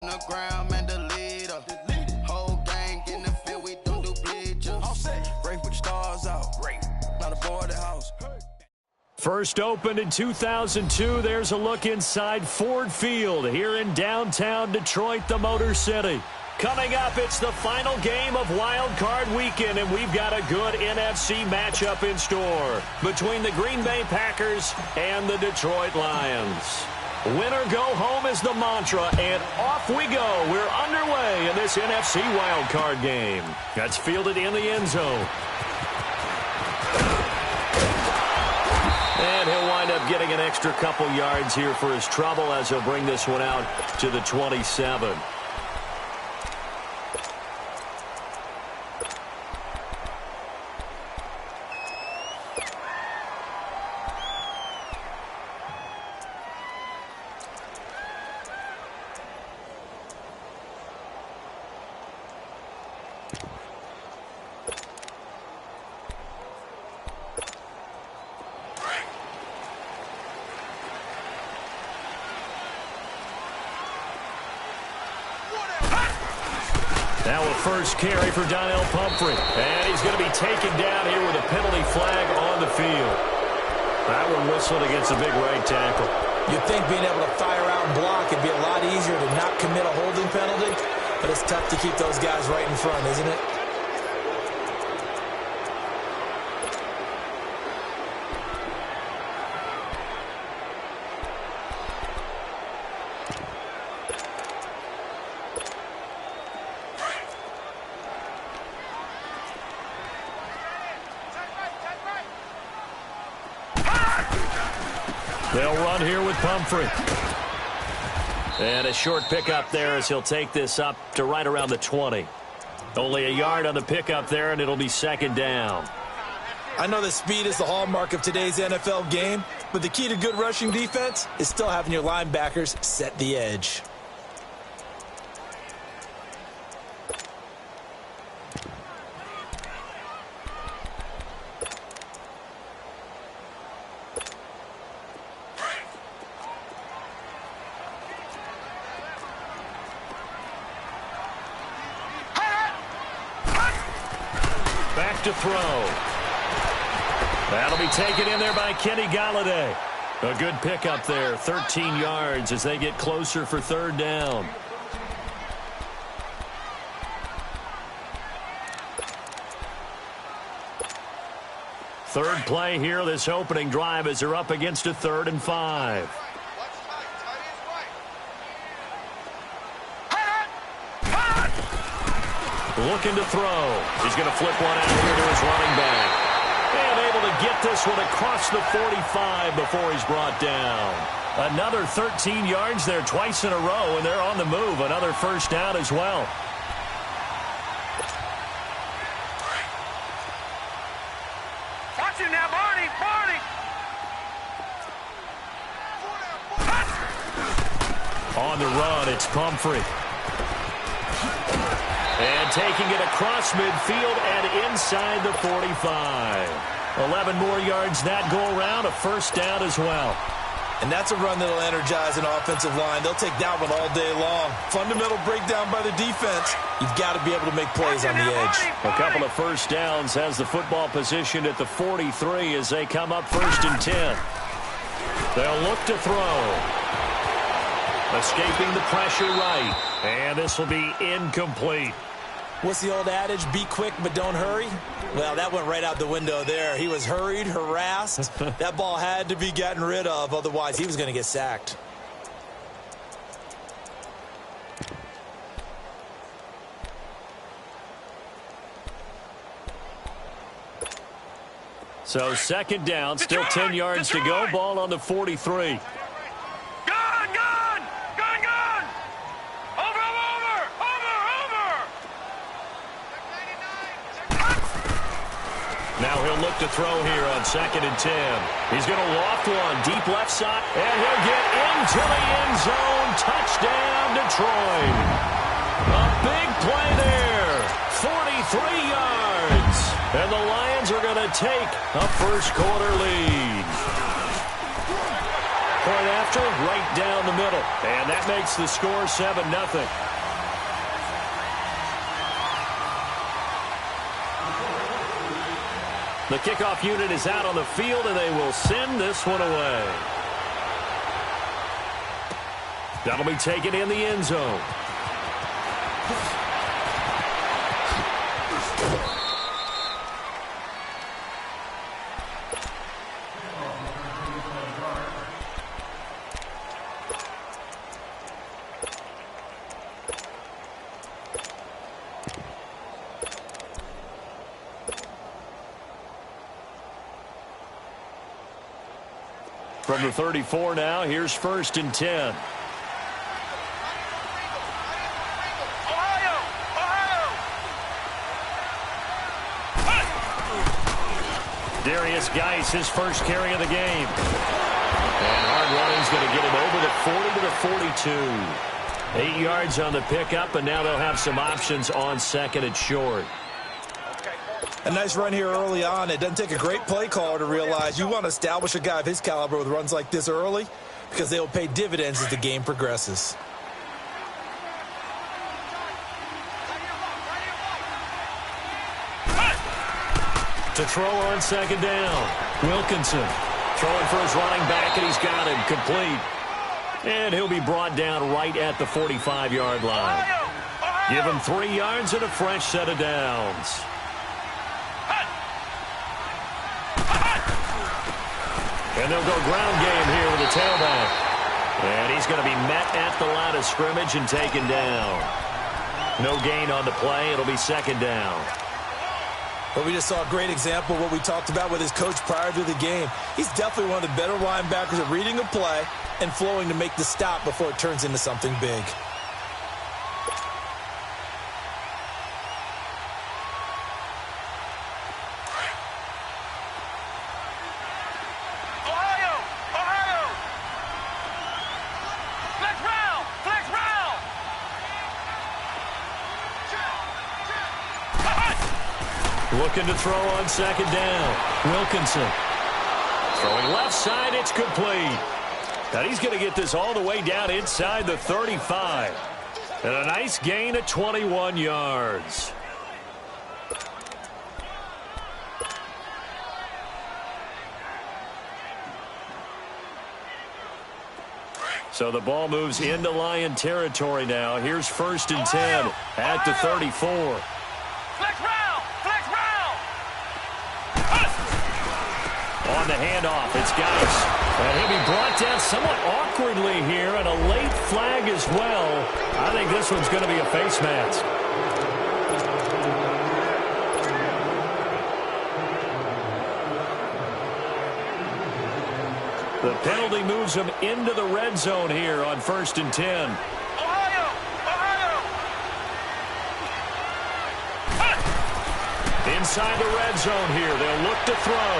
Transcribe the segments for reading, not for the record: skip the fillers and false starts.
The ground, man, the leader. Whole gang in the field, we don't do bleachers. All set. Break with the stars out. Great. Not a boarded house. First opened in 2002, there's a look inside Ford Field here in downtown Detroit, the Motor City. Coming up, it's the final game of Wild Card Weekend, and we've got a good NFC matchup in store between the Green Bay Packers and the Detroit Lions. Winner go home is the mantra, and off we go. We're underway in this NFC Wild Card game. That's fielded in the end zone. And he'll wind up getting an extra couple yards here for his trouble as he'll bring this one out to the 27. Now a first carry for Donnell Pumphrey. And he's going to be taken down here with a penalty flag on the field. That one whistled against a big right tackle. You'd think being able to fire out and block would be a lot easier to not commit a holding penalty, but it's tough to keep those guys right in front, isn't it? They'll run here with Pumphrey. And a short pickup there as he'll take this up to right around the 20. Only a yard on the pickup there, and it'll be second down. I know that speed is the hallmark of today's NFL game, but the key to good rushing defense is still having your linebackers set the edge. Back to throw. That'll be taken in there by Kenny Golladay. A good pickup there, 13 yards as they get closer for third down. Third play here, this opening drive as they're up against a 3rd and 5. Looking to throw. He's going to flip one out here to his running back. And able to get this one across the 45 before he's brought down. Another 13 yards there twice in a row, and they're on the move. Another first down as well. Watch him now, Barney! On the run, it's Pumphrey. And taking it across midfield and inside the 45. 11 more yards that go around, a first down as well. And that's a run that'll energize an offensive line. They'll take that one all day long. Fundamental breakdown by the defense. You've got to be able to make plays on the edge. A couple of first downs has the football positioned at the 43 as they come up 1st and 10. They'll look to throw. Escaping the pressure right. And this will be incomplete. What's the old adage? Be quick, but don't hurry? Well, that went right out the window there. He was hurried, harassed. That ball had to be gotten rid of, otherwise he was going to get sacked. So second down, still 10 yards to go. Ball on the 43. Now he'll look to throw here on 2nd and 10. He's going to loft one deep left side, and he'll get into the end zone. Touchdown, Detroit. A big play there. 43 yards. And the Lions are going to take a first quarter lead. point after, right down the middle. And that makes the score 7-0. The kickoff unit is out on the field, and they will send this one away. That'll be taken in the end zone. From the 34 now, here's 1st and 10. Darius Geis, his first carry of the game. And hard running's going to get him over the 40 to the 42. 8 yards on the pickup, and now they'll have some options on 2nd and short. A nice run here early on. It doesn't take a great play caller to realize you want to establish a guy of his caliber with runs like this early because they will pay dividends as the game progresses. To throw on 2nd down. Wilkinson throwing for his running back, and he's got him complete. And he'll be brought down right at the 45-yard line. Give him 3 yards and a fresh set of downs. And they'll go ground game here with the tailback. And he's going to be met at the line of scrimmage and taken down. No gain on the play. It'll be 2nd down. But we just saw a great example of what we talked about with his coach prior to the game. He's definitely one of the better linebackers at reading a play and flowing to make the stop before it turns into something big. Looking to throw on 2nd down. Wilkinson. Throwing left side, it's complete. And he's going to get this all the way down inside the 35. And a nice gain of 21 yards. So the ball moves into Lion territory now. Here's 1st and 10 at the 34. On the handoff, it's Geis. And he'll be brought down somewhat awkwardly here, and a late flag as well. I think this one's going to be a face mask. The penalty moves him into the red zone here on 1st and 10. Inside the red zone here. They'll look to throw.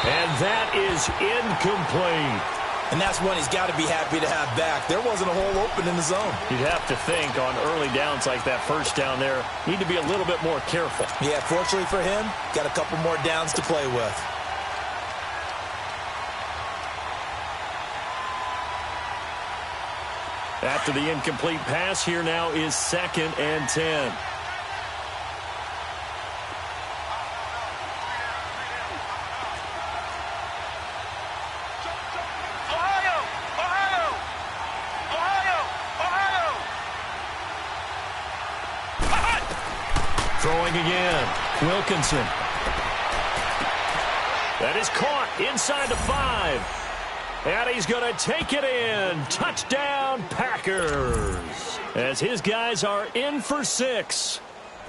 And that is incomplete. And that's one he's got to be happy to have back. There wasn't a hole open in the zone. You'd have to think on early downs like that, 1st down there, need to be a little bit more careful. Yeah, fortunately for him, got a couple more downs to play with. After the incomplete pass, here now is 2nd and 10. Throwing again. Wilkinson. That is caught inside the 5. And he's going to take it in. Touchdown, Packers. As his guys are in for 6.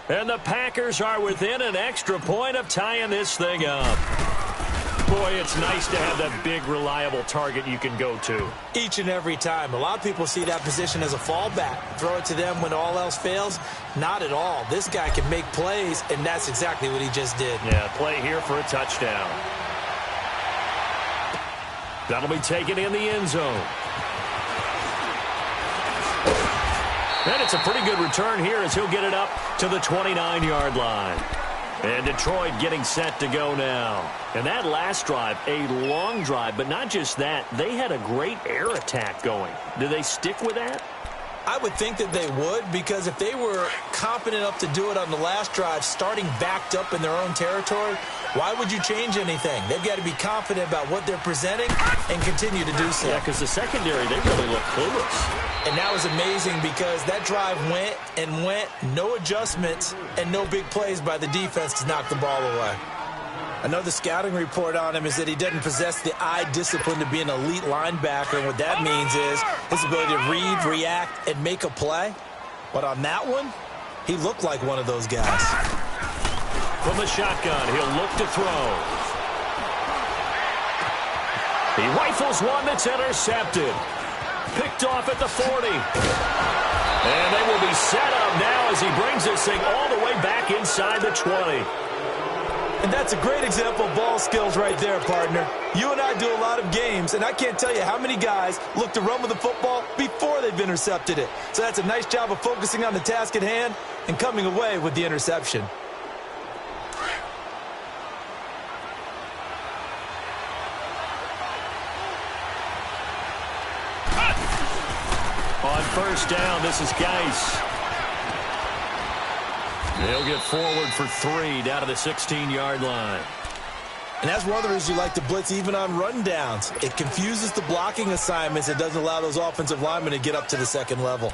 And the Packers are within an extra point of tying this thing up. Boy, it's nice to have that big, reliable target you can go to. Each and every time. A lot of people see that position as a fallback. Throw it to them when all else fails. Not at all. This guy can make plays, and that's exactly what he just did. Yeah, play here for a touchdown. That'll be taken in the end zone. And it's a pretty good return here as he'll get it up to the 29-yard line. And Detroit getting set to go now. And that last drive, a long drive, but not just that. They had a great air attack going. Do they stick with that? I would think that they would, because if they were confident enough to do it on the last drive, starting backed up in their own territory, why would you change anything? They've got to be confident about what they're presenting and continue to do so. Yeah, because the secondary, they really look clueless. And that was amazing because that drive went and went, no adjustments, and no big plays by the defense to knock the ball away. Another scouting report on him is that he doesn't possess the eye discipline to be an elite linebacker. And what that means is his ability to read, react, and make a play. But on that one, he looked like one of those guys. From the shotgun, he'll look to throw. He rifles one that's intercepted. Picked off at the 40. And they will be set up now as he brings this thing all the way back inside the 20. And that's a great example of ball skills right there, partner. You and I do a lot of games, and I can't tell you how many guys look to run with the football before they've intercepted it. So that's a nice job of focusing on the task at hand and coming away with the interception. On first down, this is Geis. They'll get forward for 3 down to the 16-yard line. And that's one of the reasons you like to blitz even on rundowns. It confuses the blocking assignments. It doesn't allow those offensive linemen to get up to the second level.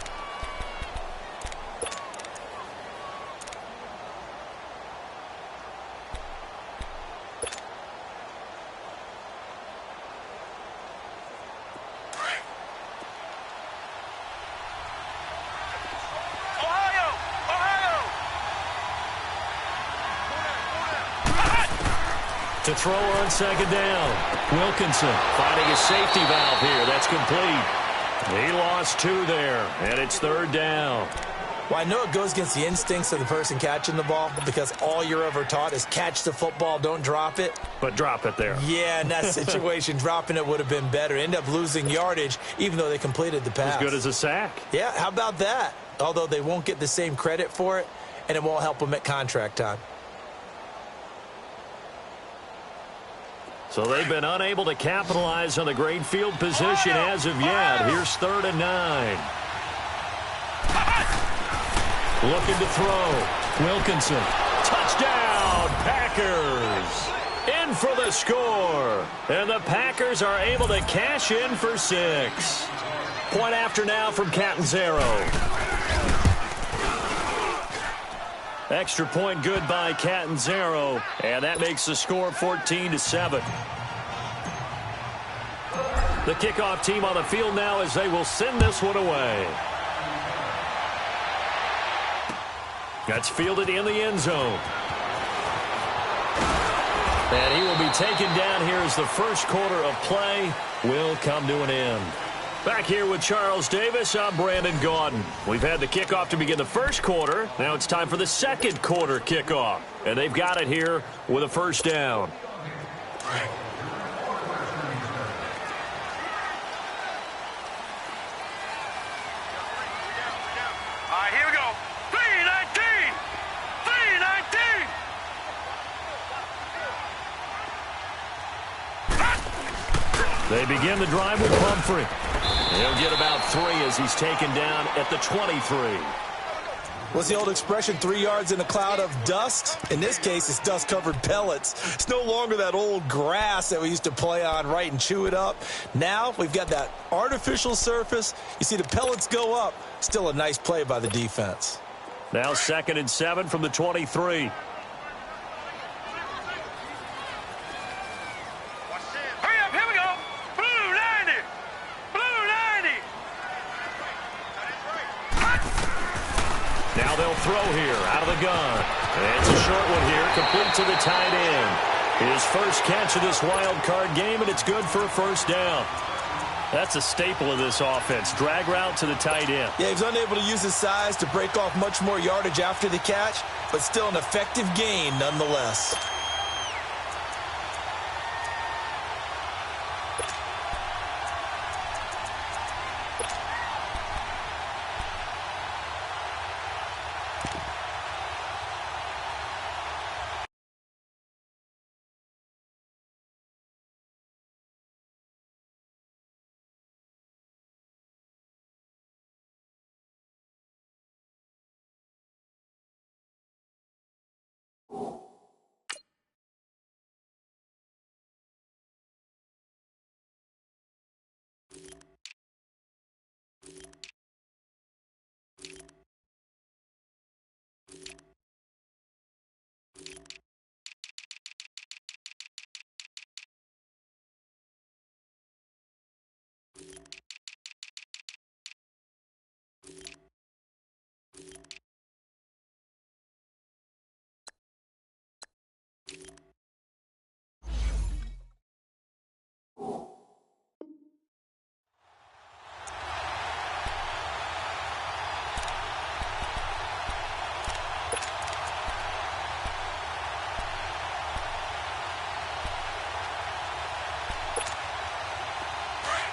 To throw on second down. Wilkinson finding a safety valve here. That's complete. He lost 2 there, and it's third down. Well, I know it goes against the instincts of the person catching the ball because all you're ever taught is catch the football, don't drop it. But drop it there. Yeah, in that situation, dropping it would have been better. End up losing yardage even though they completed the pass. As good as a sack. Yeah, how about that? Although they won't get the same credit for it, and it won't help them at contract time. So they've been unable to capitalize on the great field position as of yet. Here's 3rd and 9. Looking to throw. Wilkinson. Touchdown, Packers. In for the score. And the Packers are able to cash in for 6. Point after now from Catanzaro. Extra point good by Catanzaro, and that makes the score 14-7. The kickoff team on the field now as they will send this one away. That's fielded in the end zone. And he will be taken down here as the first quarter of play will come to an end. Back here with Charles Davis, I'm Brandon Gaudin. We've had the kickoff to begin the first quarter. Now it's time for the second quarter kickoff. And they've got it here with a first down. All right, here we go. 3-19! 3-19! They begin the drive with Pumphrey. He'll get about 3 as he's taken down at the 23. What's the old expression, 3 yards in a cloud of dust? In this case, it's dust-covered pellets. It's no longer that old grass that we used to play on, right, and chew it up. Now we've got that artificial surface. You see the pellets go up. Still a nice play by the defense. Now 2nd and 7 from the 23. Hurry up, here we go. Blue 90! Blue 90! Now they'll throw here out of the gun. And it's a short one here, complete to the tight end. His first catch of this wild card game, and it's good for a first down. That's a staple of this offense. Drag route to the tight end. Yeah, he was unable to use his size to break off much more yardage after the catch, but still an effective gain nonetheless.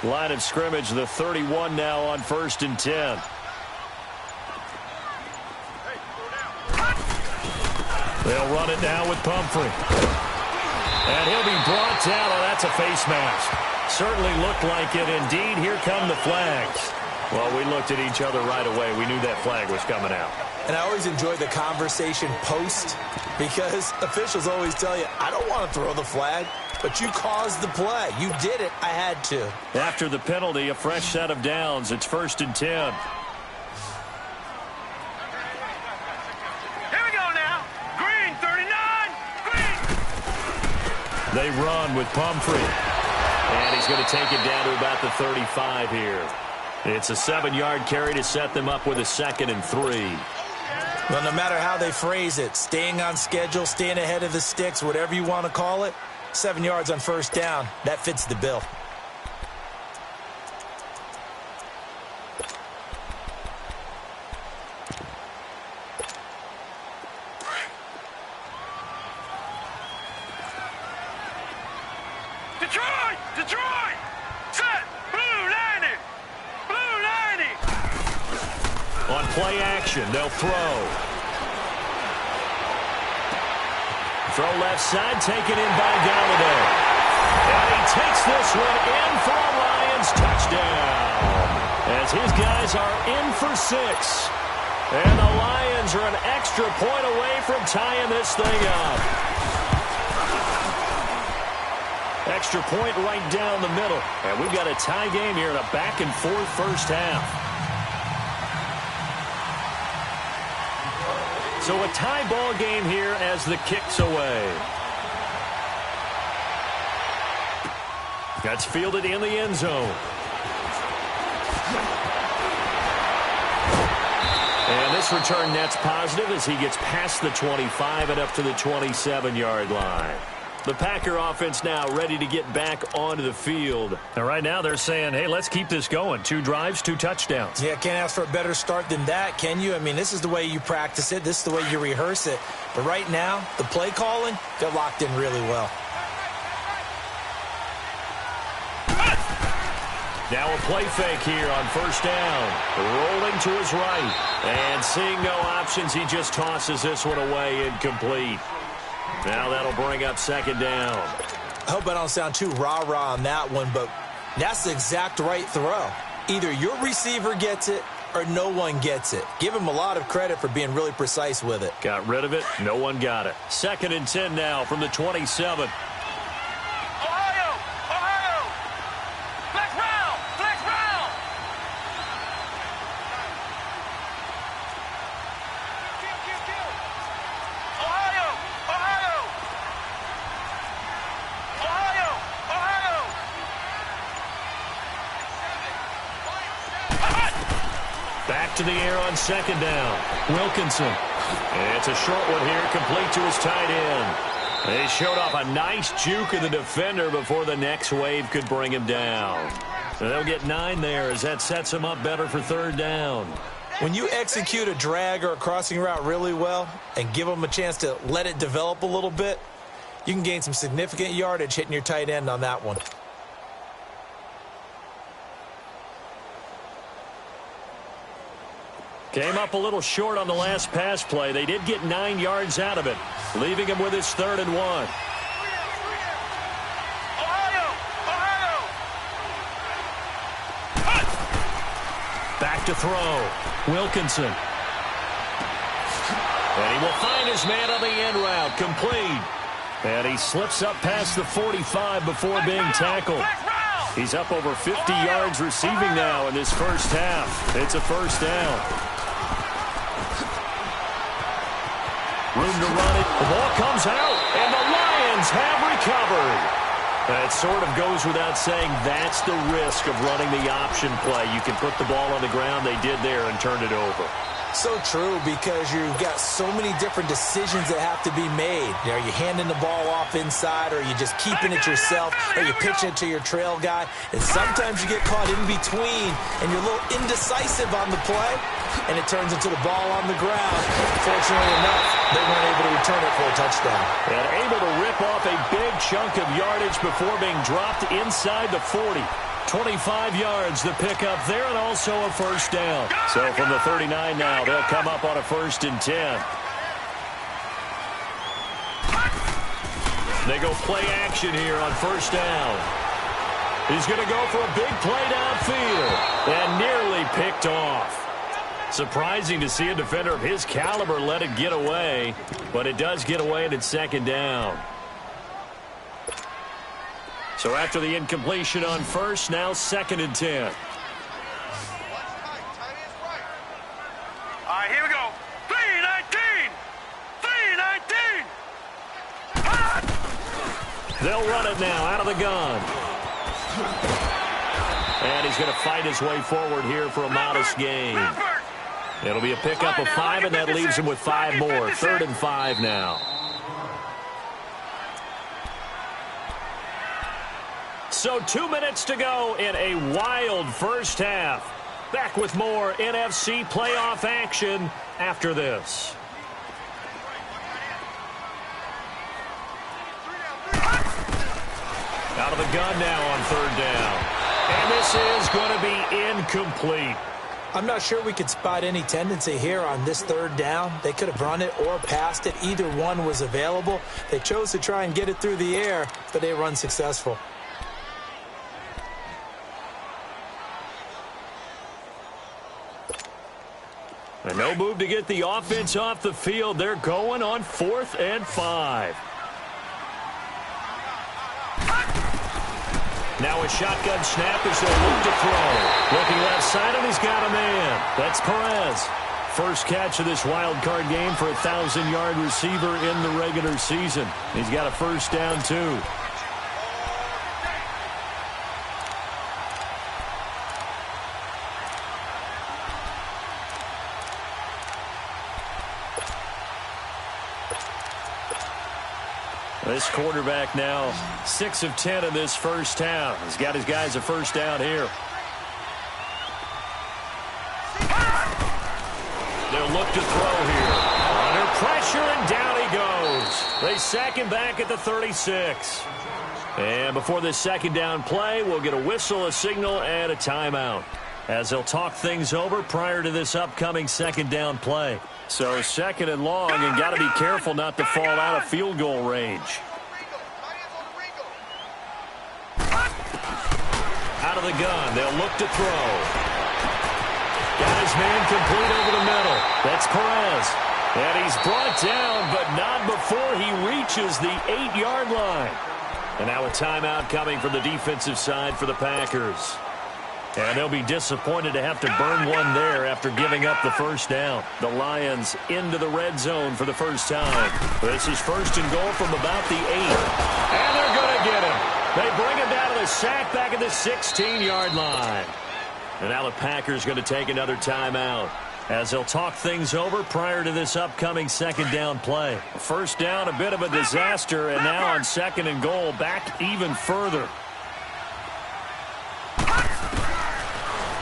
Line of scrimmage, the 31 now on 1st and 10. They'll run it now with Pumphrey. And he'll be brought down. Oh, that's a face mask. Certainly looked like it. Indeed, here come the flags. Well, we looked at each other right away. We knew that flag was coming out. And I always enjoy the conversation post because officials always tell you, I don't want to throw the flag, but you caused the play. You did it. I had to. After the penalty, a fresh set of downs. It's 1st and 10. They run with Pumphrey. And he's going to take it down to about the 35 here. It's a 7-yard carry to set them up with a 2nd and 3. Well, no matter how they phrase it, staying on schedule, staying ahead of the sticks, whatever you want to call it, 7 yards on 1st down, that fits the bill. Detroit! Set! Blue 90! Blue 90! On play action, they'll throw. Throw left side, taken in by Galladay. And he takes this one in for a Lions touchdown. As his guys are in for 6. And the Lions are an extra point away from tying this thing up. Extra point right down the middle. And we've got a tie game here in a back-and-forth first half. So a tie ball game here as the kick's away. That's fielded in the end zone. And this return net's positive as he gets past the 25 and up to the 27-yard line. The Packer offense now ready to get back onto the field. And right now they're saying, hey, let's keep this going. 2 drives, 2 touchdowns. Yeah, can't ask for a better start than that, can you? I mean, this is the way you practice it. This is the way you rehearse it. But right now, the play calling got locked in really well. Now a play fake here on 1st down. Rolling to his right. And seeing no options, he just tosses this one away incomplete. Now that'll bring up 2nd down. I hope I don't sound too rah-rah on that one, but that's the exact right throw. Either your receiver gets it or no one gets it. Give him a lot of credit for being really precise with it. Got rid of it. No one got it. 2nd and 10 now from the 27. To the air on 2nd down. Wilkinson. And it's a short one here, complete to his tight end. They showed off a nice juke of the defender before the next wave could bring him down. So they'll get 9 there as that sets him up better for 3rd down. When you execute a drag or a crossing route really well and give them a chance to let it develop a little bit, you can gain some significant yardage hitting your tight end on that one. Came up a little short on the last pass play. They did get 9 yards out of it, leaving him with his 3rd and 1. Back to throw. Wilkinson. And he will find his man on the end route. Complete. And he slips up past the 45 before being tackled. He's up over 50 yards receiving now in this first half. It's a 1st down. Room to run it. The ball comes out, and the Lions have recovered. That sort of goes without saying. That's the risk of running the option play. You can put the ball on the ground. They did there and turned it over. So true, because you've got so many different decisions that have to be made. Are you handing the ball off inside, or are you just keeping it yourself, or are you pitching it to your trail guy? And sometimes you get caught in between, and you're a little indecisive on the play, and it turns into the ball on the ground. Fortunately enough, they weren't able to return it for a touchdown. And able to rip off a big chunk of yardage before being dropped inside the 40. 25 yards the pickup there, and also a first down. So from the 39 now, they'll come up on a 1st and 10. They go play action here on 1st down. He's going to go for a big play downfield and nearly picked off. Surprising to see a defender of his caliber let it get away, but it does get away and it's 2nd down. So after the incompletion on 1st, now 2nd and 10. All right, here we go. 3-19. 3-19. They'll run it now out of the gun. And he's going to fight his way forward here for a modest gain. It'll be a pickup of 5, and that leaves him with 5 more. 3rd and 5 now. So 2 minutes to go in a wild first half. Back with more NFC playoff action after this. Out of the gun now on 3rd down. And this is going to be incomplete. I'm not sure we could spot any tendency here on this 3rd down. They could have run it or passed it. Either one was available. They chose to try and get it through the air, but they were unsuccessful. And no move to get the offense off the field. They're going on 4th and 5. Now a shotgun snap as they'll look to throw. Looking left side, and he's got a man. That's Perez. First catch of this wild card game for a 1,000-yard receiver in the regular season. He's got a first down, too. This quarterback now 6 of 10 in this first half. He's got his guys a first down here. They'll look to throw here. Under pressure, and down he goes. They sack him back at the 36. And before this 2nd down play, we'll get a whistle, a signal, and a timeout, as they'll talk things over prior to this upcoming 2nd down play. So 2nd and long, and got to be careful not to fall out of field goal range. Out of the gun, they'll look to throw. Got his man complete over the middle. That's Perez. And he's brought down, but not before he reaches the 8-yard line. And now a timeout coming from the defensive side for the Packers. And they'll be disappointed to have to burn one there after giving up the first down. The Lions into the red zone for the first time. This is 1st and goal from about the 8. And they're going to get him. They bring him down to the sack back at the 16-yard line. And now the Packers going to take another timeout, as they'll talk things over prior to this upcoming 2nd down play. First down, a bit of a disaster, and now on 2nd and goal, back even further.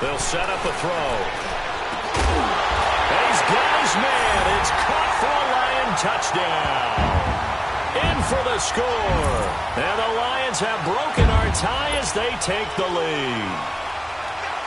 They'll set up a throw. He's got his man. It's caught for a Lion touchdown. In for the score. And the Lions have broken our tie as they take the lead.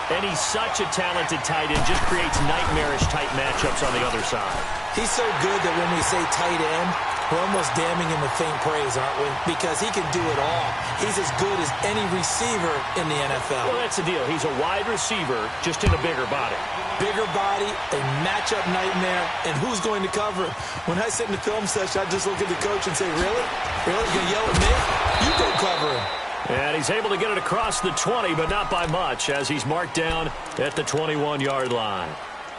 And he's such a talented tight end, just creates nightmarish-type matchups on the other side. He's so good that when we say tight end, we're almost damning him with faint praise, aren't we? Because he can do it all. He's as good as any receiver in the NFL. Well, that's the deal. He's a wide receiver, just in a bigger body. Bigger body, a matchup nightmare, and who's going to cover him? When I sit in the film session, I just look at the coach and say, really? Really? You're going to yell at me? You go cover him. And he's able to get it across the 20, but not by much, as he's marked down at the 21-yard line.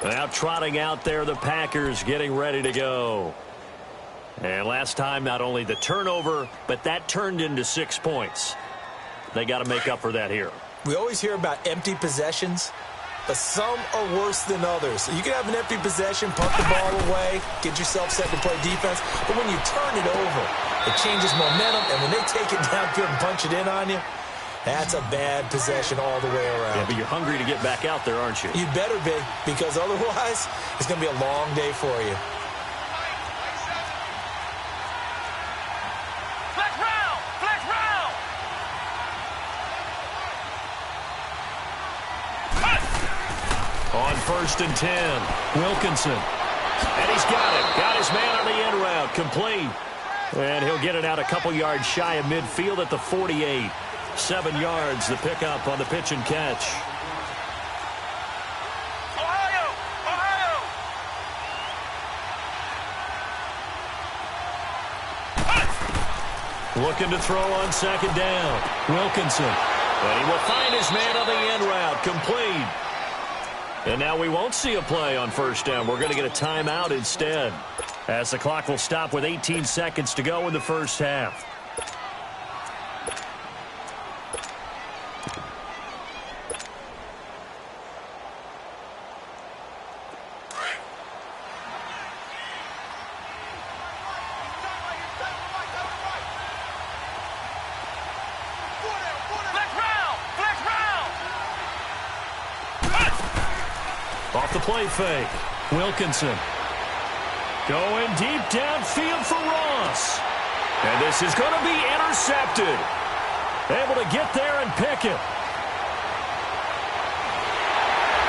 Now trotting out there, the Packers getting ready to go. And last time, not only the turnover, but that turned into 6 points. They got to make up for that here. We always hear about empty possessions, but some are worse than others. You can have an empty possession, punt the ball away, get yourself set to play defense, but when you turn it over, it changes momentum, and when they take it downfield and punch it in on you, that's a bad possession all the way around. Yeah, but you're hungry to get back out there, aren't you? You better be, because otherwise, it's going to be a long day for you. Flex round! Flex round! On 1st and 10, Wilkinson. And he's got it. Got his man on the end route. Complete. And he'll get it out a couple yards shy of midfield at the 48. 7 yards, the pickup on the pitch and catch. Ohio! Ohio! Looking to throw on 2nd down. Wilkinson. And he will find his man on the end route. Complete. And now we won't see a play on 1st down. We're going to get a timeout instead, as the clock will stop with 18 seconds to go in the first half. Off the play fake. Wilkinson. Going deep downfield for Ross. And this is going to be intercepted. Able to get there and pick it.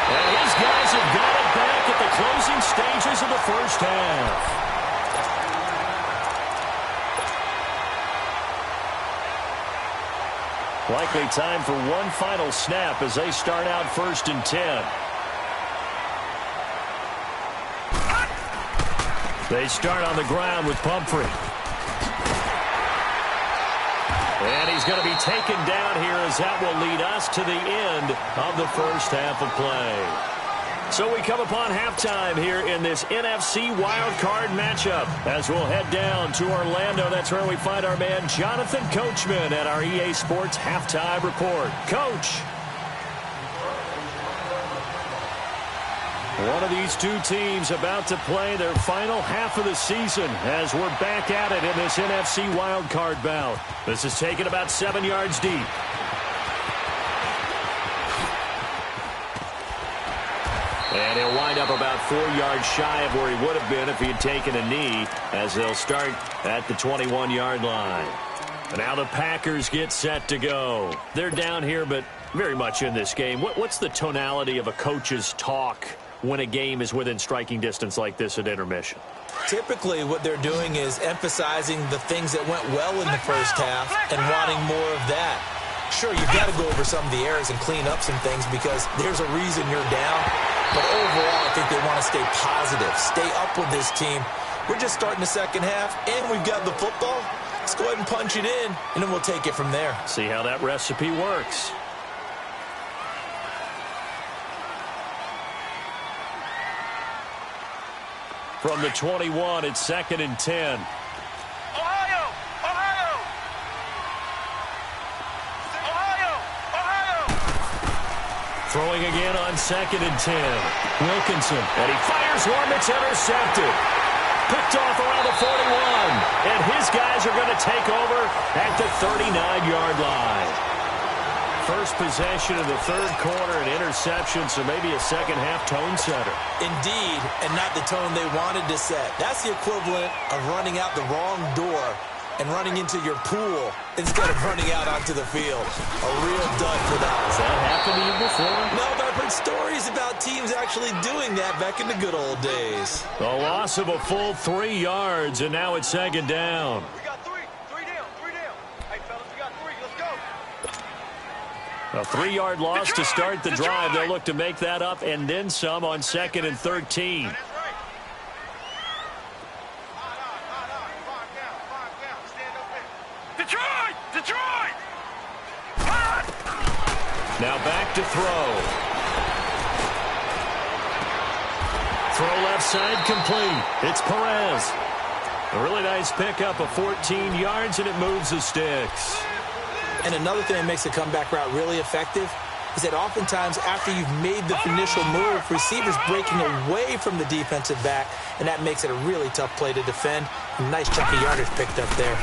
And his guys have got it back at the closing stages of the first half. Likely time for one final snap as they start out 1st and 10. They start on the ground with Pumphrey. And he's going to be taken down here as that will lead us to the end of the first half of play. So we come upon halftime here in this NFC wildcard matchup as we'll head down to Orlando. That's where we find our man Jonathan Coachman at our EA Sports Halftime Report. Coach. One of these two teams about to play their final half of the season as we're back at it in this NFC wildcard bout. This is taken about 7 yards deep. And he'll wind up about 4 yards shy of where he would have been if he had taken a knee, as they'll start at the 21-yard line. And now the Packers get set to go. They're down here, but very much in this game. What's the tonality of a coach's talk when a game is within striking distance like this at intermission? Typically, what they're doing is emphasizing the things that went well in the first half and wanting more of that. Sure, you've got to go over some of the errors and clean up some things because there's a reason you're down. But overall, I think they want to stay positive, stay up with this team. We're just starting the second half, and we've got the football. Let's go ahead and punch it in, and then we'll take it from there. See how that recipe works. From the 21, it's 2nd and 10. Ohio! Ohio! Ohio! Ohio! Throwing again on 2nd and 10. Wilkinson. And he fires one that's intercepted. Picked off around the 41. And his guys are going to take over at the 39-yard line. First possession of the third quarter, an interception, so maybe a second-half tone setter. Indeed, and not the tone they wanted to set. That's the equivalent of running out the wrong door and running into your pool instead of running out onto the field. A real dud for that. Has that happened to you before? No, but I've heard stories about teams actually doing that back in the good old days. The loss of a full 3 yards, and now it's 2nd down. We got three. Three down. Hey, fellas, we got 3. Let's go. A 3-yard loss to start the drive. They'll look to make that up and then some on 2nd and 13. That's right. Five down. Stand up there. Detroit! Detroit! Now back to throw. Throw left side complete. It's Perez. A really nice pickup of 14 yards, and it moves the sticks. And another thing that makes the comeback route really effective is that oftentimes after you've made the initial move, receivers breaking away from the defensive back, and that makes it a really tough play to defend. A nice chunk of yardage picked up there.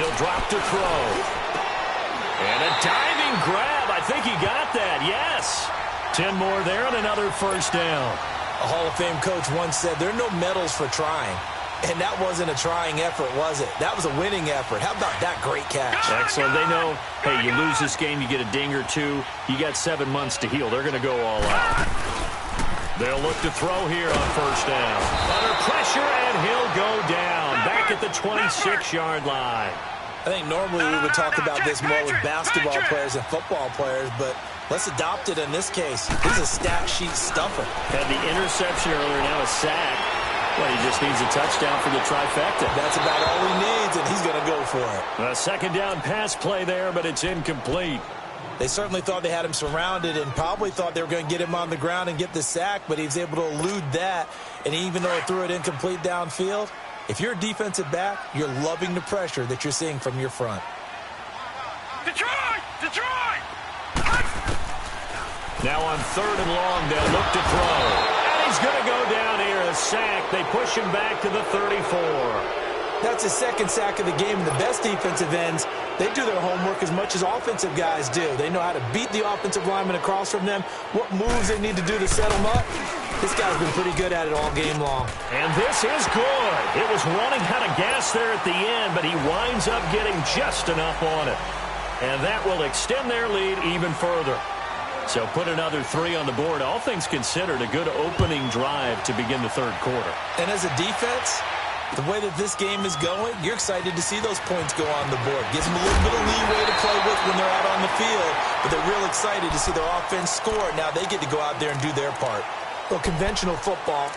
He'll drop to throw. And a diving grab. I think he got that, yes. 10 more there and another first down. A Hall of Fame coach once said there are no medals for trying. And that wasn't a trying effort, was it? That was a winning effort. How about that great catch? Excellent. They know, hey, you lose this game, you get a ding or two. You got 7 months to heal. They're going to go all out. They'll look to throw here on first down. Under pressure, and he'll go down. Back at the 26-yard line. I think normally we would talk about this more with basketball players and football players, but let's adopt it in this case. He's a stat sheet stuffer. Had the interception earlier, now a sack. Well, he just needs a touchdown for the trifecta. That's about all he needs, and he's going to go for it. A second down pass play there, but it's incomplete. They certainly thought they had him surrounded and probably thought they were going to get him on the ground and get the sack, but he was able to elude that. And even though he threw it incomplete downfield, if you're a defensive back, you're loving the pressure that you're seeing from your front. Detroit! Detroit! Now on 3rd and long, they'll look to throw. And he's going to go down here, a sack. They push him back to the 34. That's his second sack of the game. The best defensive ends, they do their homework as much as offensive guys do. They know how to beat the offensive lineman across from them, what moves they need to do to set them up. This guy's been pretty good at it all game long. And this is good. It was running out of gas there at the end, but he winds up getting just enough on it. And that will extend their lead even further. So put another 3 on the board. All things considered, a good opening drive to begin the third quarter. And as a defense, the way that this game is going, you're excited to see those points go on the board. Gives them a little bit of leeway to play with when they're out on the field, but they're real excited to see their offense score. Now they get to go out there and do their part. Well, conventional football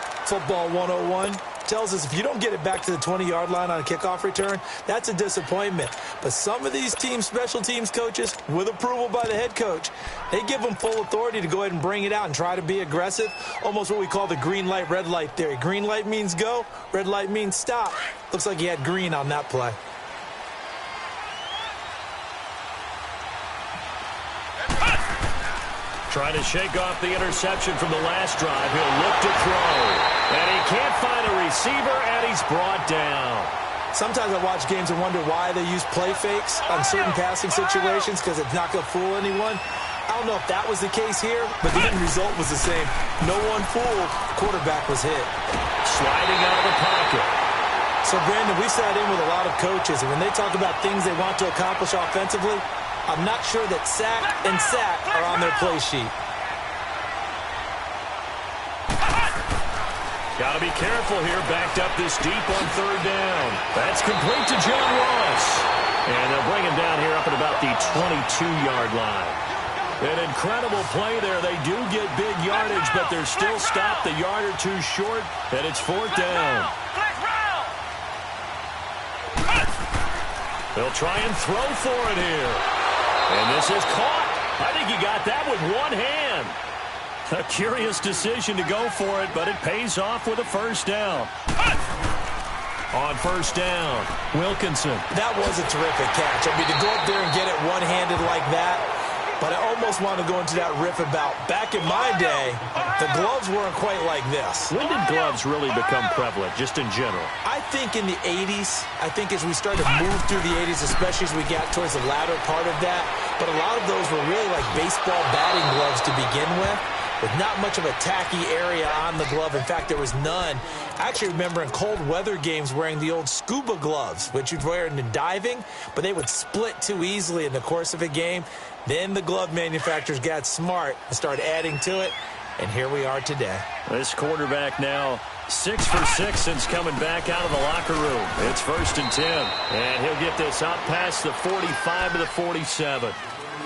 101, tells us if you don't get it back to the 20-yard line on a kickoff return, that's a disappointment. But some of these team special teams coaches, with approval by the head coach, they give them full authority to go ahead and bring it out and try to be aggressive, almost what we call the green light, red light theory. Green light means go, red light means stop. Looks like he had green on that play. Trying to shake off the interception from the last drive. He'll look to throw. And he can't find a receiver, and he's brought down. Sometimes I watch games and wonder why they use play fakes on certain passing situations because it's not going to fool anyone. I don't know if that was the case here, but the end result was the same. No one fooled. Quarterback was hit. Sliding out of the pocket. So, Brandon, we sat in with a lot of coaches, and when they talk about things they want to accomplish offensively, I'm not sure that sack and sack are on their play sheet. Got to be careful here, backed up this deep on 3rd down. That's complete to John Ross. And they'll bring him down here up at about the 22-yard line. An incredible play there. They do get big yardage, but they're still stopped a yard or two short, and it's 4th down. They'll try and throw for it here. And this is caught. I think he got that with one hand. A curious decision to go for it, but it pays off with a first down. On first down, Wilkinson. That was a terrific catch. I mean, to go up there and get it one-handed like that, but I almost want to go into that riff about back in my day, the gloves weren't quite like this. When did gloves really become prevalent, just in general? I think in the 80s. I think as we started to move through the 80s, especially as we got towards the latter part of that. But a lot of those were really like baseball batting gloves to begin with not much of a tacky area on the glove. In fact, there was none. I actually remember in cold weather games wearing the old scuba gloves, which you'd wear in diving, but they would split too easily in the course of a game. Then the glove manufacturers got smart and started adding to it, and here we are today. This quarterback now 6 for 6 since coming back out of the locker room. It's 1st and 10, and he'll get this out past the 45 to the 47.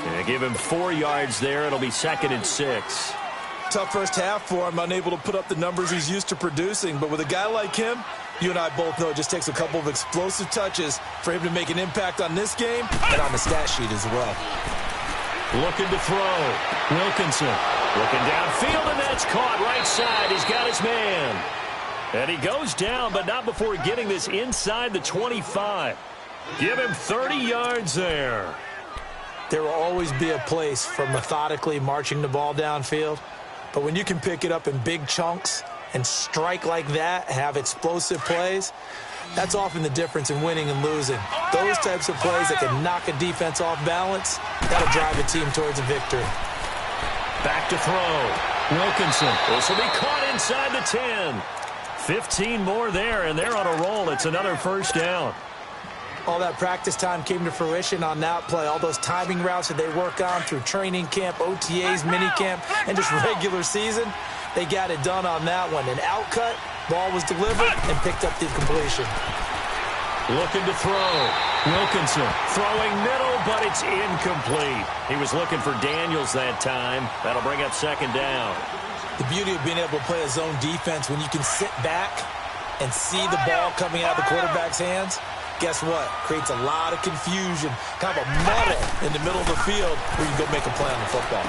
And give him 4 yards there. It'll be 2nd and 6. Tough first half for him, unable to put up the numbers he's used to producing. But with a guy like him, you and I both know it just takes a couple of explosive touches for him to make an impact on this game and on the stat sheet as well. Looking to throw. Wilkinson looking downfield, and that's caught right side. He's got his man. And he goes down, but not before getting this inside the 25. Give him 30 yards there. There will always be a place for methodically marching the ball downfield. But when you can pick it up in big chunks and strike like that, have explosive plays, that's often the difference in winning and losing. Those types of plays that can knock a defense off balance, that'll drive a team towards a victory. Back to throw. Wilkinson. This will be caught inside the 10. 15 more there, and they're on a roll. It's another first down. All that practice time came to fruition on that play. All those timing routes that they work on through training camp, OTAs, minicamp, and just regular season. They got it done on that one. An outcut, ball was delivered, and picked up the completion. Looking to throw. Wilkinson throwing middle, but it's incomplete. He was looking for Daniels that time. That'll bring up second down. The beauty of being able to play a zone defense when you can sit back and see the ball coming out of the quarterback's hands, guess what? Creates a lot of confusion, kind of a muddle in the middle of the field where you go make a play on the football.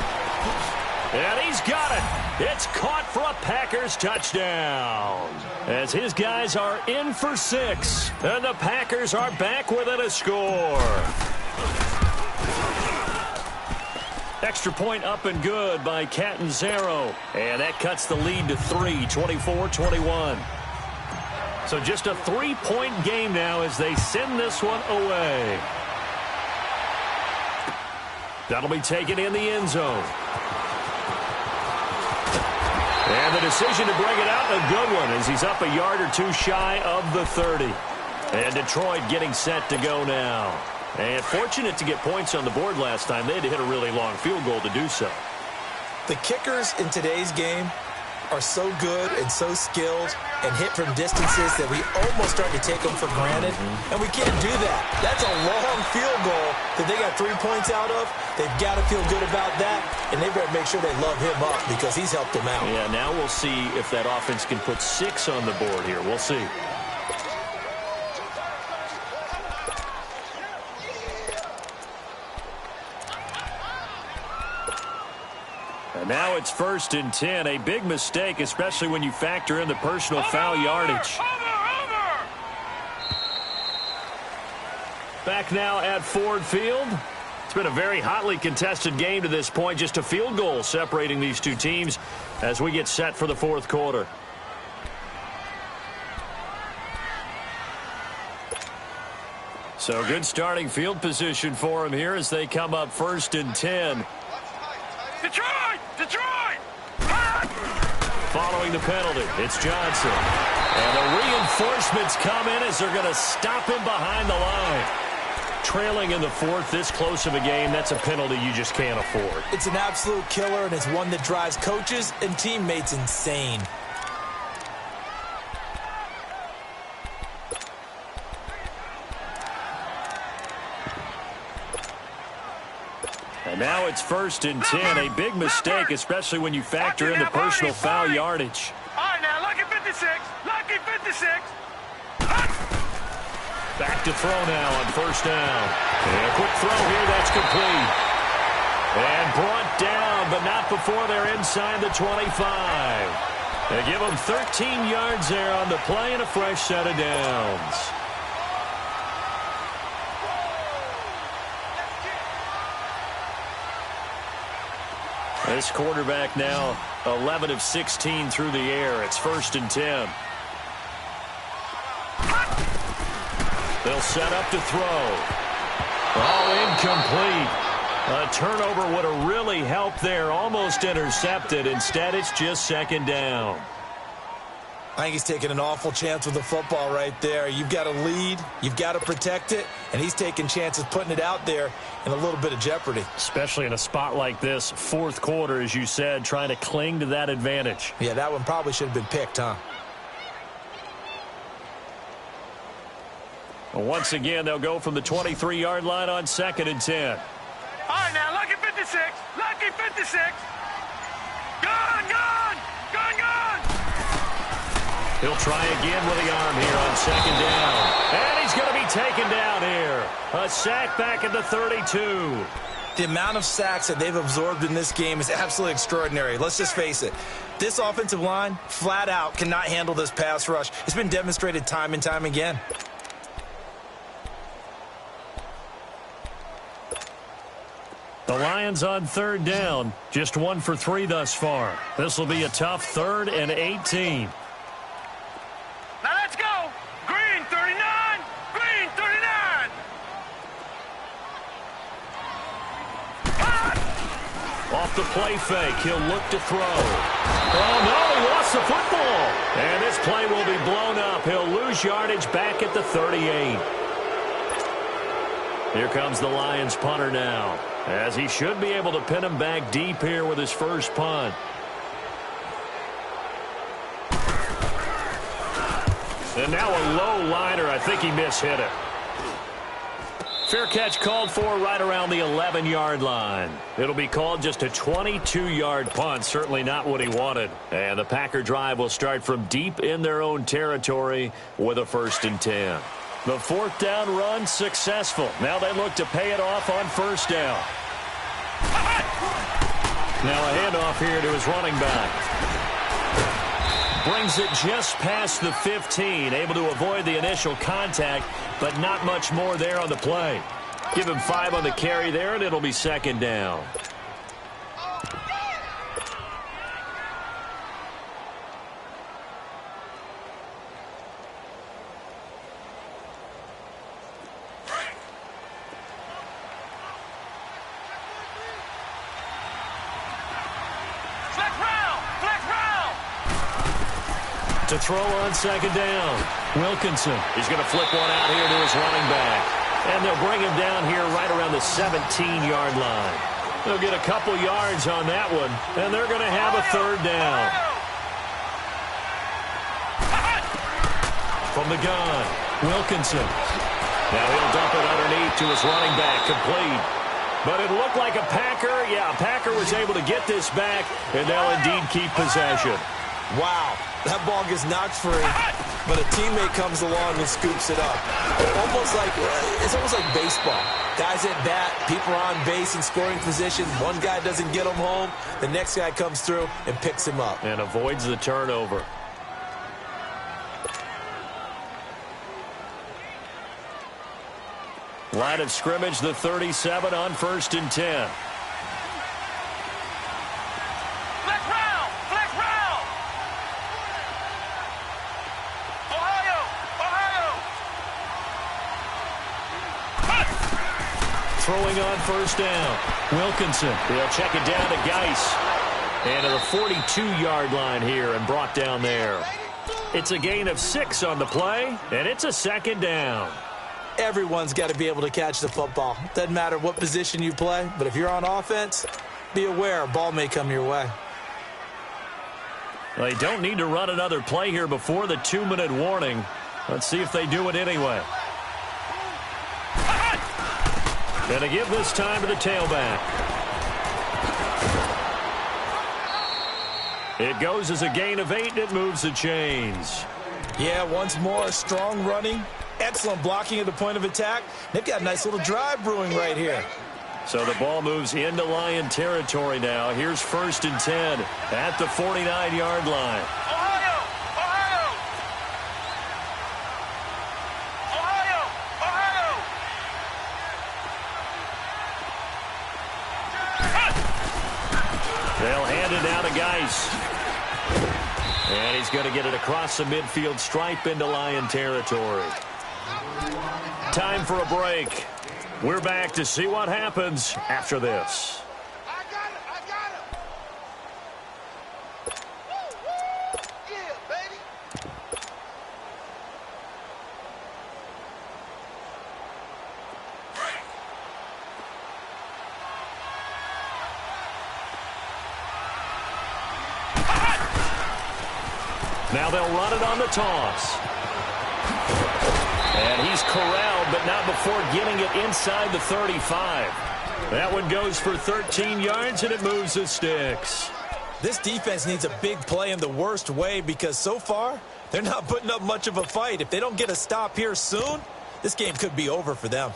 And he's got it. It's caught for a Packers touchdown. As his guys are in for 6. And the Packers are back within a score. Extra point up and good by Catanzaro. And that cuts the lead to 3, 24-21. So just a 3-point game now as they send this one away. That'll be taken in the end zone. And the decision to bring it out, a good one, as he's up a yard or two shy of the 30. And Detroit getting set to go now. And fortunate to get points on the board last time. They had to hit a really long field goal to do so. The kickers in today's game are so good and so skilled and hit from distances that we almost start to take them for granted. And we can't do that. That's a long field goal that they got 3 points out of. They've got to feel good about that, and they better make sure they love him up because he's helped them out. Yeah, now we'll see if that offense can put 6 on the board here. We'll see. And now it's 1st and 10. A big mistake, especially when you factor in the personal foul yardage. Back now at Ford Field. It's been a very hotly contested game to this point. Just a field goal separating these two teams as we get set for the fourth quarter. So good starting field position for them here as they come up 1st and 10. Detroit! Detroit! Following the penalty, it's Johnson. And the reinforcements come in as they're going to stop him behind the line. Trailing in the 4th, this close of a game, that's a penalty you just can't afford. It's an absolute killer, and it's one that drives coaches and teammates insane. And now it's 1st and 10. A big mistake, especially when you factor in the personal foul yardage. All right, now, lucky 56. Lucky 56. Back to throw now on 1st down. And a quick throw here, that's complete. And brought down, but not before they're inside the 25. They give them 13 yards there on the play and a fresh set of downs. This quarterback now 11 of 16 through the air. It's 1st and 10. They'll set up to throw. Oh, incomplete. A turnover would have really helped there. Almost intercepted. Instead, it's just 2nd down. I think he's taking an awful chance with the football right there. You've got to lead, you've got to protect it, and he's taking chances putting it out there in a little bit of jeopardy. Especially in a spot like this, 4th quarter, as you said, trying to cling to that advantage. Yeah, that one probably should have been picked, huh? Once again, they'll go from the 23-yard line on 2nd and 10. All right, now, lucky 56. Lucky 56. Gone, gone, gone, gone. He'll try again with the arm here on 2nd down. And he's going to be taken down here. A sack back at the 32. The amount of sacks that they've absorbed in this game is absolutely extraordinary. Let's just face it. This offensive line, flat out, cannot handle this pass rush. It's been demonstrated time and time again. The Lions on 3rd down. Just 1 for 3 thus far. This will be a tough 3rd and 18. Now let's go. Green 39. Green 39. Off the play fake, he'll look to throw. Oh, no, he lost the football. And this play will be blown up. He'll lose yardage back at the 38. Here comes the Lions punter now, as he should be able to pin him back deep here with his first punt. And now a low liner. I think he mishit it. Fair catch called for right around the 11-yard line. It'll be called just a 22-yard punt. Certainly not what he wanted. And the Packer drive will start from deep in their own territory with a 1st and 10. The 4th down run successful. Now they look to pay it off on 1st down. Now a handoff here to his running back. Brings it just past the 15. Able to avoid the initial contact, but not much more there on the play. Give him 5 on the carry there, and it'll be 2nd down. To throw on 2nd down. Wilkinson. He's going to flip one out here to his running back. And they'll bring him down here right around the 17-yard line. They'll get a couple yards on that one, and they're going to have a 3rd down. From the gun, Wilkinson. Now he'll dump it underneath to his running back, complete. But it looked like a Packer. Yeah, a Packer was able to get this back, and they'll indeed keep possession. Wow, that ball gets knocked free, but a teammate comes along and scoops it up. It's almost like baseball. Guys at bat, people are on base in scoring position. One guy doesn't get him home. The next guy comes through and picks him up. And avoids the turnover. Line of scrimmage, the 37 on 1st and 10. Throwing on 1st down. Wilkinson. They'll check it down to Geis. And to the 42-yard line here and brought down there. It's a gain of 6 on the play, and it's a 2nd down. Everyone's got to be able to catch the football. Doesn't matter what position you play, but if you're on offense, be aware a ball may come your way. They don't need to run another play here before the 2-minute warning. Let's see if they do it anyway. Going to give this time to the tailback. It goes as a gain of 8, and it moves the chains. Yeah, once more, strong running, excellent blocking at the point of attack. They've got a nice little drive brewing right here. So the ball moves into Lion territory now. Here's 1st and 10 at the 49-yard line. They'll hand it down to Geis. And he's going to get it across the midfield stripe into Lion territory. Time for a break. We're back to see what happens after this. I got it. Yeah, baby. Now they'll run it on the toss. And he's corralled, but not before getting it inside the 35. That one goes for 13 yards, and it moves the sticks. This defense needs a big play in the worst way because so far, they're not putting up much of a fight. If they don't get a stop here soon, this game could be over for them.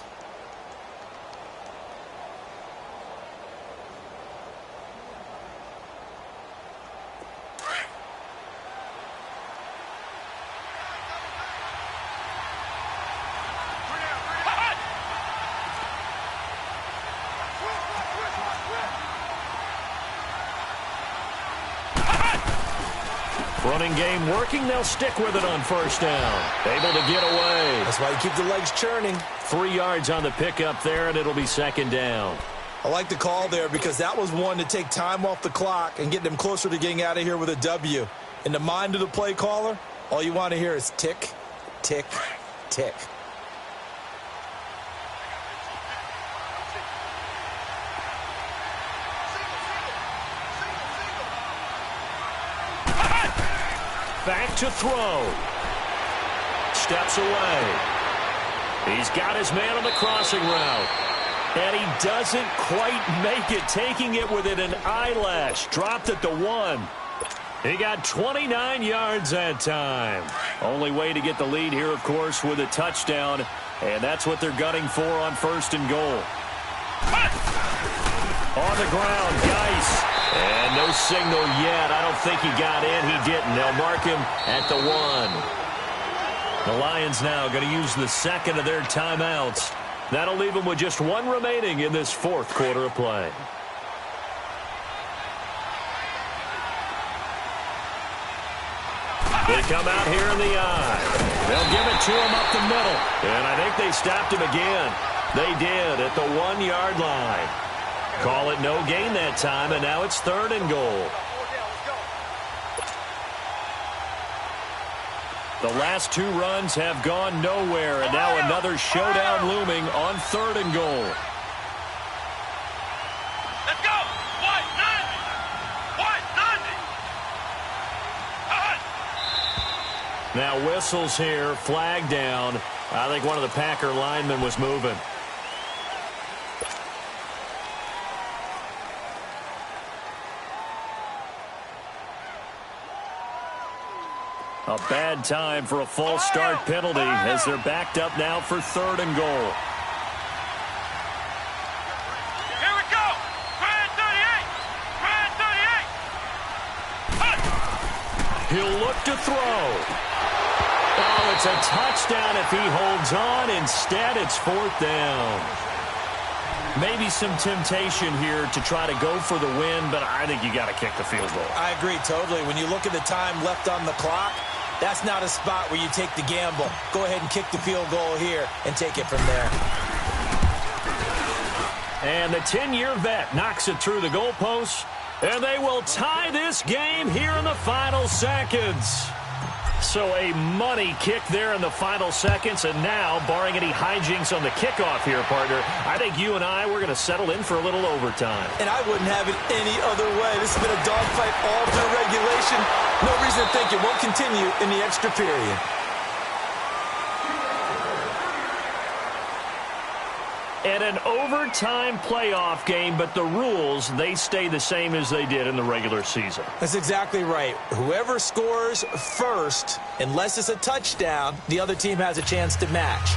Running game working. They'll stick with it on 1st down. Able to get away. That's why you keep the legs churning. 3 yards on the pickup there, and it'll be 2nd down. I like the call there because that was one to take time off the clock and get them closer to getting out of here with a W. In the mind of the play caller, all you want to hear is tick, tick, tick. Back to throw. steps away. He's got his man on the crossing route. And he doesn't quite make it, taking it within an eyelash. Dropped at the 1. He got 29 yards that time. Only way to get the lead here, of course, with a touchdown. And that's what they're gunning for on 1st and goal. On the ground, Geis. And no signal yet. I don't think he got in. He didn't. They'll mark him at the 1. The Lions now going to use the second of their timeouts. That'll leave them with just 1 remaining in this 4th quarter of play. They come out here in the eye. They'll give it to him up the middle. And I think they stopped him again. They did at the 1-yard line. Call it no gain that time, and now it's 3rd and goal. The last 2 runs have gone nowhere, and now another showdown looming on 3rd and goal. Let's go! White 90! Now whistles here, flag down. I think one of the Packer linemen was moving. A bad time for a false start penalty as they're backed up now for 3rd and goal. Here we go! Grand 38! Grand 38! He'll look to throw. Oh, it's a touchdown if he holds on. Instead, it's 4th down. Maybe some temptation here to try to go for the win, but I think you got to kick the field goal. I agree totally. When you look at the time left on the clock, that's not a spot where you take the gamble. Go ahead and kick the field goal here and take it from there. And the 10-year vet knocks it through the goalpost, and they will tie this game here in the final seconds. So a money kick there in the final seconds, and now, barring any hijinks on the kickoff here, partner, I think you and I, we're going to settle in for a little overtime. And I wouldn't have it any other way. This has been a dogfight all through regulation. No reason to think it won't continue in the extra period. And an overtime playoff game, but the rules, they stay the same as they did in the regular season. That's exactly right. Whoever scores first, unless it's a touchdown, the other team has a chance to match.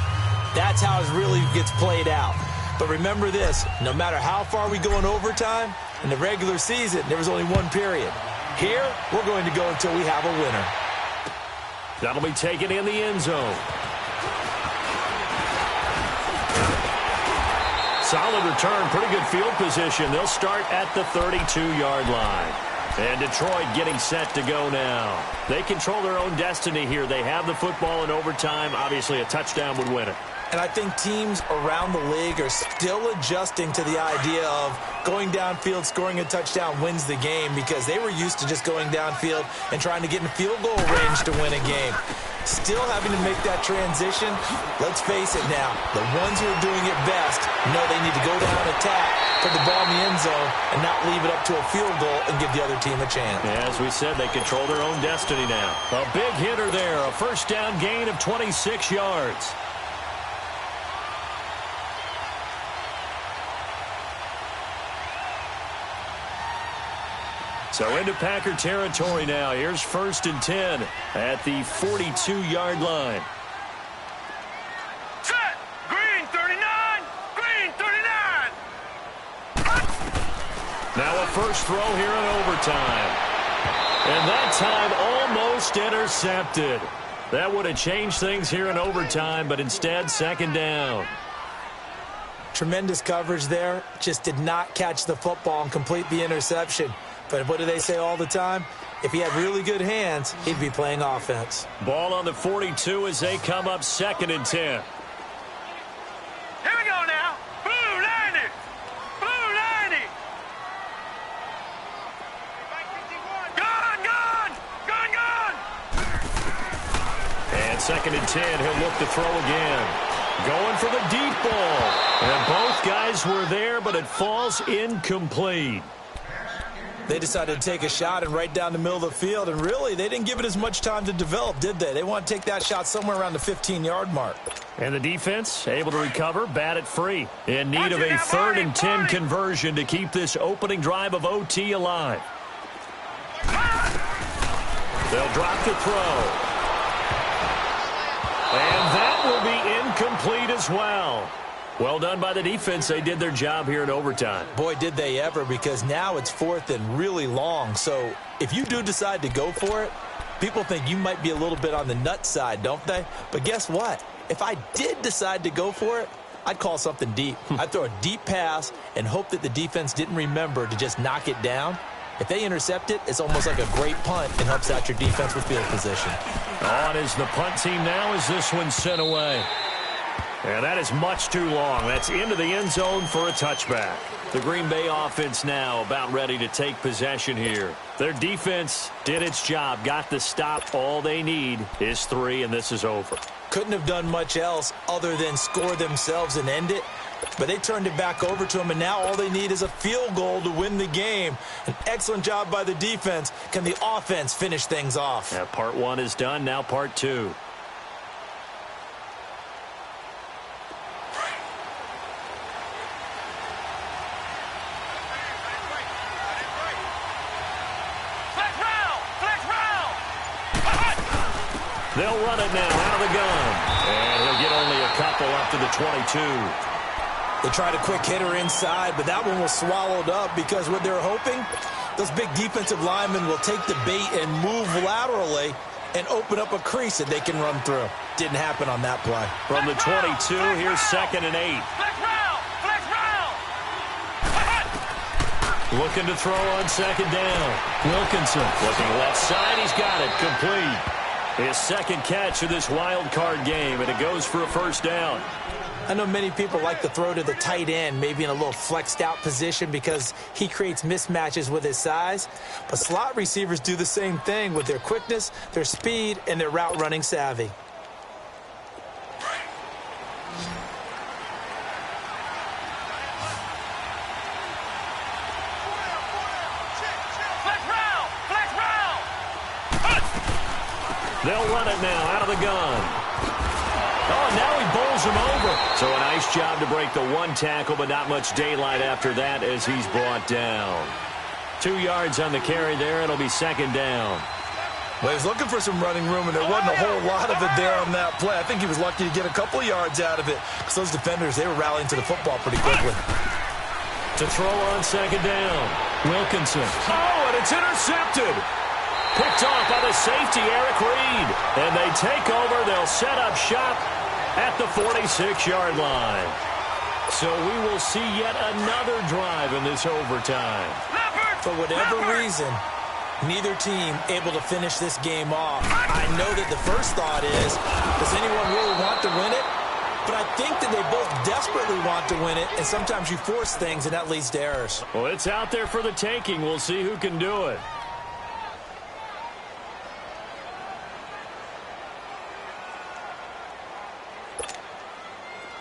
That's how it really gets played out. But remember this, no matter how far we go in overtime, in the regular season, there was only 1 period. Here, we're going to go until we have a winner. That'll be taken in the end zone. Solid return, pretty good field position. They'll start at the 32-yard line. And Detroit getting set to go now. They control their own destiny here. They have the football in overtime. Obviously, a touchdown would win it. And I think teams around the league are still adjusting to the idea of going downfield, scoring a touchdown wins the game, because they were used to just going downfield and trying to get in field goal range to win a game. Still having to make that transition. Let's face it now, the ones who are doing it best know they need to go down, attack, put the ball in the end zone, and not leave it up to a field goal and give the other team a chance. As we said, they control their own destiny now. A big hitter there, a first down gain of 26 yards. So into Packer territory now. Here's 1st and 10 at the 42-yard line. Set! Green 39! Green 39! Now a first throw here in overtime. And that time almost intercepted. That would have changed things here in overtime, but instead 2nd down. Tremendous coverage there. Just did not catch the football and complete the interception. But what do they say all the time? If he had really good hands, he'd be playing offense. Ball on the 42 as they come up 2nd and 10. Here we go now. Blue 90! Blue 90! Gun, gun! Gun, gun! And 2nd and 10, he'll look to throw again. Going for the deep ball. And both guys were there, but it falls incomplete. They decided to take a shot and right down the middle of the field, and really, they didn't give it as much time to develop, did they? They want to take that shot somewhere around the 15-yard mark. And the defense able to recover, bat it free. In need of a 3rd and 10 conversion to keep this opening drive of OT alive. They'll drop the throw. And that will be incomplete as well. Well done by the defense. They did their job here in overtime. Boy, did they ever, because now it's 4th and really long. So if you do decide to go for it, people think you might be a little bit on the nut side, don't they? But guess what? If I did decide to go for it, I'd call something deep. I'd throw a deep pass and hope that the defense didn't remember to just knock it down. If they intercept it, it's almost like a great punt and helps out your defense with field position. On is the punt team now as this one's sent away. And that is much too long. That's into the end zone for a touchback. The Green Bay offense now about ready to take possession here. Their defense did its job, got the stop. All they need is 3, and this is over. Couldn't have done much else other than score themselves and end it. But they turned it back over to them, and now all they need is a field goal to win the game. An excellent job by the defense. Can the offense finish things off? Yeah, part 1 is done. Now part 2. They'll run it now out of the gun. And he'll get only a couple up to the 22. They tried a quick hitter inside, but that one was swallowed up because what they're hoping, those big defensive linemen will take the bait and move laterally and open up a crease that they can run through. Didn't happen on that play. From the 22, here's 2nd and 8. Looking to throw on 2nd down. Wilkinson looking left side. He's got it. Complete. His 2nd catch of this wild card game, and it goes for a 1st down. I know many people like to throw to the tight end, maybe in a little flexed out position because he creates mismatches with his size. But slot receivers do the same thing with their quickness, their speed, and their route running savvy. They'll run it now out of the gun. Oh, now he bowls him over. So a nice job to break the 1 tackle, but not much daylight after that as he's brought down. 2 yards on the carry there. It'll be 2nd down. Well, he was looking for some running room, and there wasn't a whole lot of it there on that play. I think he was lucky to get a couple of yards out of it because those defenders, they were rallying to the football pretty quickly. To throw on 2nd down. Wilkinson. Oh, and it's intercepted. Picked off by the safety, Eric Reed. And they take over. They'll set up shop at the 46-yard line. So we will see yet another drive in this overtime. For whatever reason, neither team able to finish this game off. I know that the first thought is, does anyone really want to win it? But I think that they both desperately want to win it, and sometimes you force things, and that leads to errors. Well, it's out there for the taking. We'll see who can do it.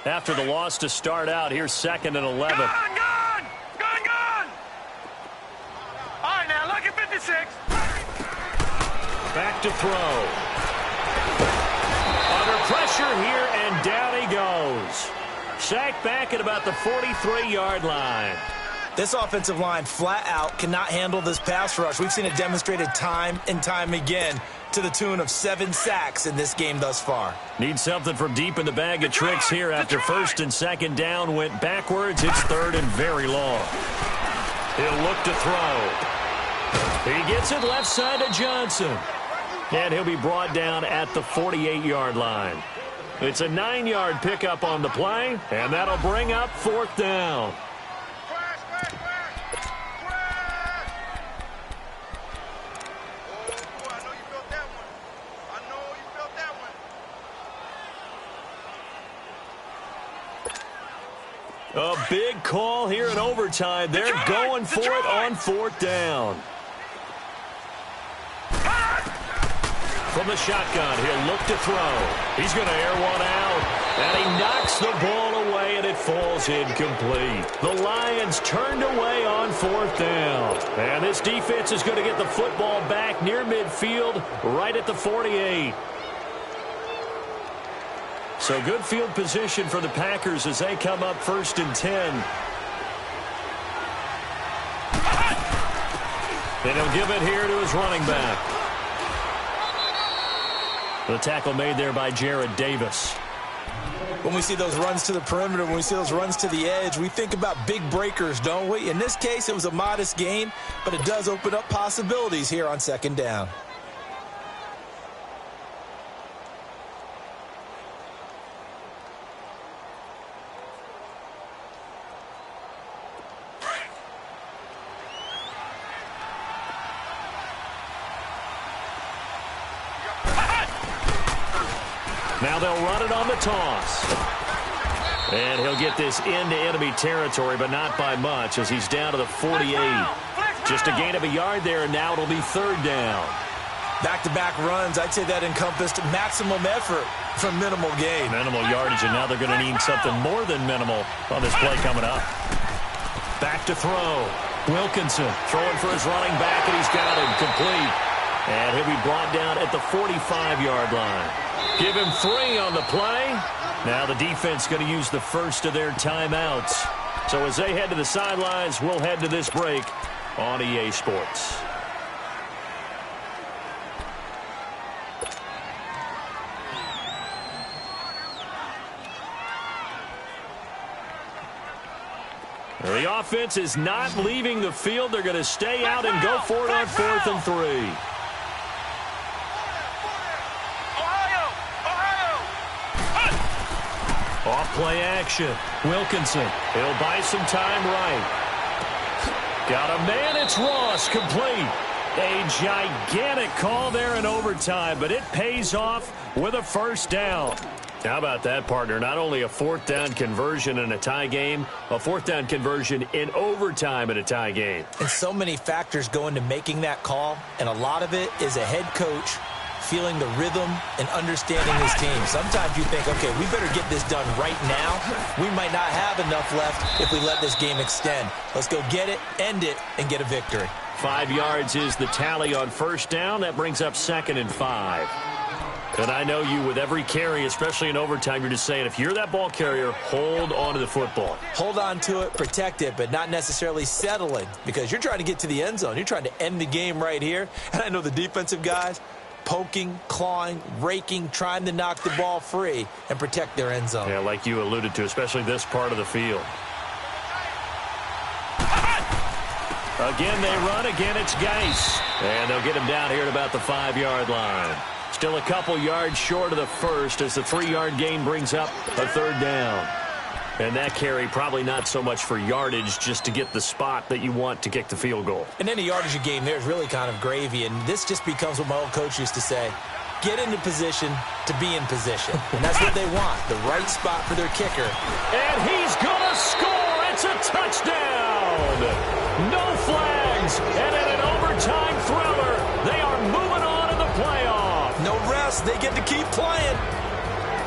After the loss to start out, here's 2nd and 11. Gone! All right, now, look at 56. Back to throw. Under pressure here, and down he goes. Sacked back at about the 43-yard line. This offensive line flat out cannot handle this pass rush. We've seen it demonstrated time and time again to the tune of 7 sacks in this game thus far. Need something from deep in the bag of tricks here after 1st and 2nd down went backwards. It's 3rd and very long. He'll look to throw. He gets it left side to Johnson. And he'll be brought down at the 48-yard line. It's a 9-yard pickup on the play, and that'll bring up 4th down. A big call here in overtime. They're going for it on 4th down. From the shotgun, he'll look to throw. He's going to air one out. And he knocks the ball away, and it falls incomplete. The Lions turned away on 4th down. And this defense is going to get the football back near midfield, right at the 48. So good field position for the Packers as they come up 1st and 10. And he'll give it here to his running back. The tackle made there by Jarrad Davis. When we see those runs to the perimeter, when we see those runs to the edge, we think about big breakers, don't we? In this case, it was a modest gain, but it does open up possibilities here on 2nd down. Now they'll run it on the toss. And he'll get this into enemy territory, but not by much as he's down to the 48. Just a gain of a yard there, and now it'll be 3rd down. Back-to-back runs, I'd say that encompassed maximum effort for minimal gain. Minimal yardage, and now they're going to need something more than minimal on this play coming up. Back to throw. Wilkinson throwing for his running back, and he's got him complete. And he'll be brought down at the 45-yard line. Give him 3 on the play. Now the defense going to use the first of their timeouts. So as they head to the sidelines, we'll head to this break on EA Sports. The offense is not leaving the field. They're going to stay out and go for it on 4th and 3. Off play action. Wilkinson. He'll buy some time right. Got a man. It's Ross. Complete. A gigantic call there in overtime, but it pays off with a 1st down. How about that, partner? Not only a 4th down conversion in a tie game, a 4th down conversion in overtime in a tie game. And so many factors go into making that call, and a lot of it is a head coach feeling the rhythm and understanding his team. Sometimes you think, okay, we better get this done right now. We might not have enough left if we let this game extend. Let's go get it, end it, and get a victory. 5 yards is the tally on 1st down. That brings up 2nd and 5. And I know you, with every carry, especially in overtime, you're just saying, if you're that ball carrier, hold on to the football. Hold on to it, protect it, but not necessarily settling, because you're trying to get to the end zone. You're trying to end the game right here. And I know the defensive guys, poking, clawing, raking, trying to knock the ball free and protect their end zone. Yeah, like you alluded to, especially this part of the field. Again, they run. Again, it's Geis. And they'll get him down here at about the 5-yard line. Still a couple yards short of the first as the 3-yard gain brings up a 3rd down. And that carry probably not so much for yardage, just to get the spot that you want to kick the field goal. And any yardage you gain there is really kind of gravy. And this just becomes what my old coach used to say. Get into position to be in position. And that's what they want, the right spot for their kicker. And he's going to score. It's a touchdown. No flags. And in an overtime thriller, they are moving on in the playoff. No rest. They get to keep playing.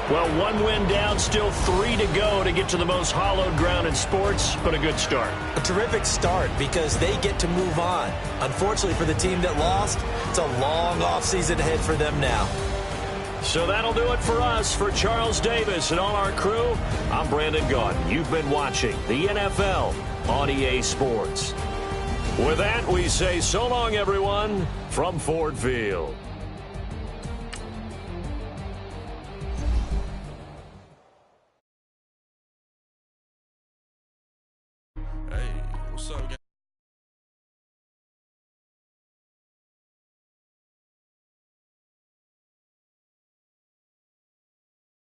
Well, 1 win down, still 3 to go to get to the most hallowed ground in sports, but a good start. A terrific start because they get to move on. Unfortunately for the team that lost, it's a long offseason ahead for them now. So that'll do it for us. For Charles Davis and all our crew, I'm Brandon Gaudin. You've been watching the NFL on EA Sports. With that, we say so long, everyone, from Ford Field. Hey, what's up, guys?